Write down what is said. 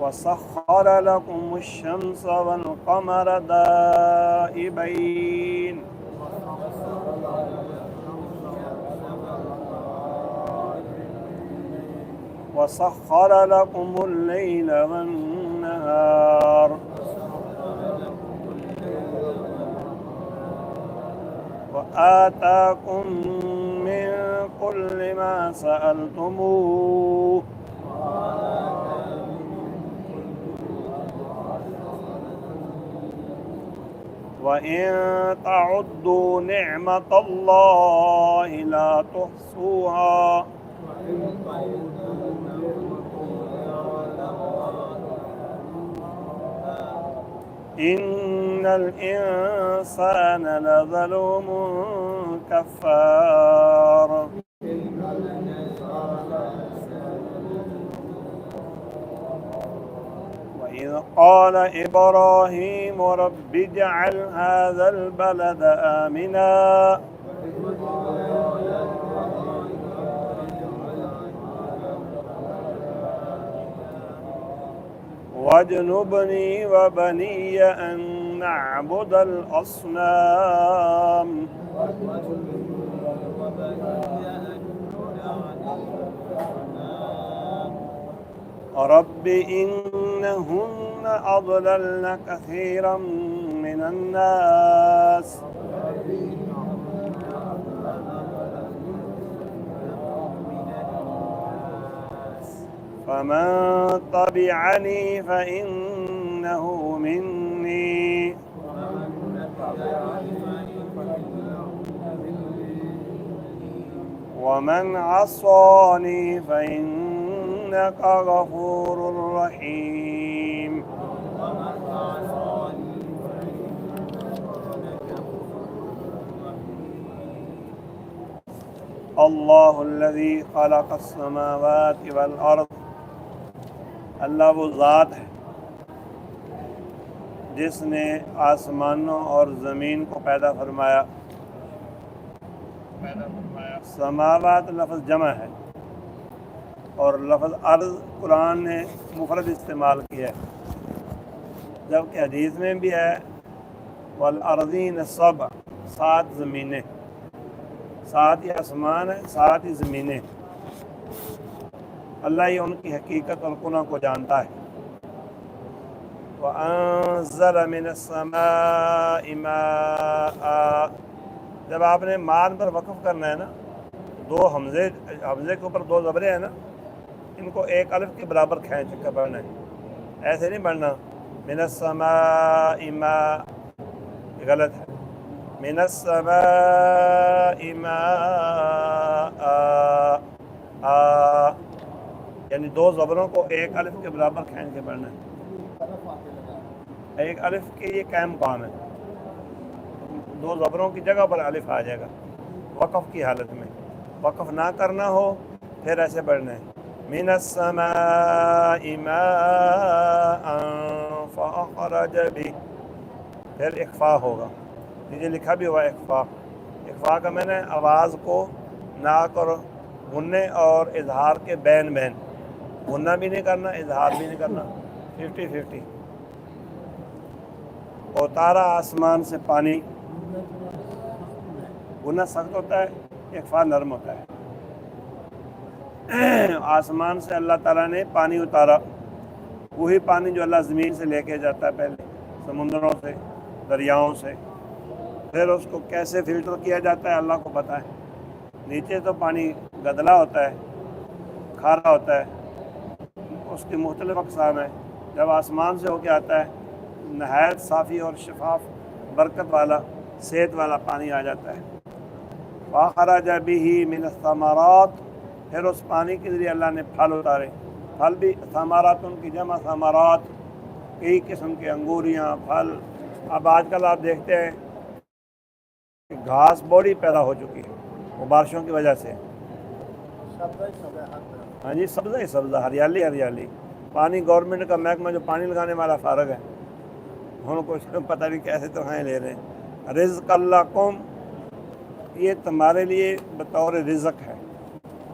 وسخر لكم الشمس والقمر دائبين وسخر لكم الليل والنهار وآتاكم من كل ما سألتموه وإن تعدوا نعمة الله لا تحصوها إن الإنسان لظلوم كفار وإذ قال إبراهيم رب اجعل هذا البلد آمنا واجنبني وبني أن نعبد الأصنام رب إنهن أضللن كثيرا من الناس فمن تبعني فإنه مني ومن عصاني فإنك غفور رحيم اللہ الذی خلق السماوات والارض، اللہ وہ ذات ہے جس نے آسمانوں اور زمین کو پیدا فرمایا۔ سماوات لفظ جمع ہے اور لفظ ارض قرآن نے مفرد استعمال کیا ہے، جبکہ حدیث میں بھی ہے والارضین سبع، 7 زمینیں، 7 ہی آسمان ہیں، 7 ہی زمینیں۔ اللہ ہی ان کی حقیقت اور کنہ کو جانتا ہے۔ وَأَنزَلَ مِنَ السَّمَاءِ مَاءً، جب آپ نے مان پر وقف کرنا ہے نا، 2 حمزے کے اوپر 2 زبریں ہیں نا، ان کو 1 الف کے برابر کھینچ کر پڑھنا ہے، ایسے نہیں پڑھنا من السماء ماء، یہ غلط ہے۔ من السماء ماء، یعنی 2 زبروں کو 1 الف کے برابر کھینچ کے پڑھنا ہے۔ 1 الف کے یہ قائم کام ہے، 2 زبروں کی جگہ پر الف آ جائے گا وقف کی حالت میں۔ وقف نہ کرنا ہو پھر ایسے پڑھنا ہے من السماء ماء فأخرج به، پھر اخفاء ہوگا، یہ لکھا بھی ہوا اخفاء۔ اخفاء کا میں نے آواز کو ناک اور غنّے اور اظہار کے بین غنّہ بھی نہیں کرنا، اظہار بھی نہیں کرنا، 50-50۔ اتارا آسمان سے پانی، غنّہ سخت ہوتا ہے، اخفاء نرم ہوتا ہے۔ آسمان سے اللہ تعالیٰ نے پانی اتارا، وہی پانی جو اللہ زمین سے لے کے جاتا ہے، پہلے سمندروں سے، دریاؤں سے، پھر اس کو کیسے فلٹر کیا جاتا ہے اللہ کو پتہ ہے۔ نیچے تو پانی گدلا ہوتا ہے، کھارا ہوتا ہے، اس کی مختلف اقسام ہیں۔ جب آسمان سے ہو کے آتا ہے نہایت صافی اور شفاف برکت والا صحت والا پانی آ جاتا ہے۔ فَأَخْرَجَ بِهِ مِنَ الثَّمَرَاتِ، پھر اس پانی کے ذریعے اللہ نے پھل اتارے۔ پھل بھی ثمرات ان کی جمع ثمرات، کئی قسم کے انگوریاں، پھل۔ اب آج کل آپ دیکھتے ہیں کہ گھاس بوڑی پیدا ہو چکی ہے وہ بارشوں کی وجہ سے۔ ہاں جی، سبزہ ہی سبزہ، ہریالی ہریالی۔ پانی گورنمنٹ کا محکمہ جو پانی لگانے والا فارغ ہے، ہم کو پتہ نہیں کیسے تو ہاں لے رہے ہیں۔ رزق لکم، یہ تمہارے لیے بطور رزق ہے۔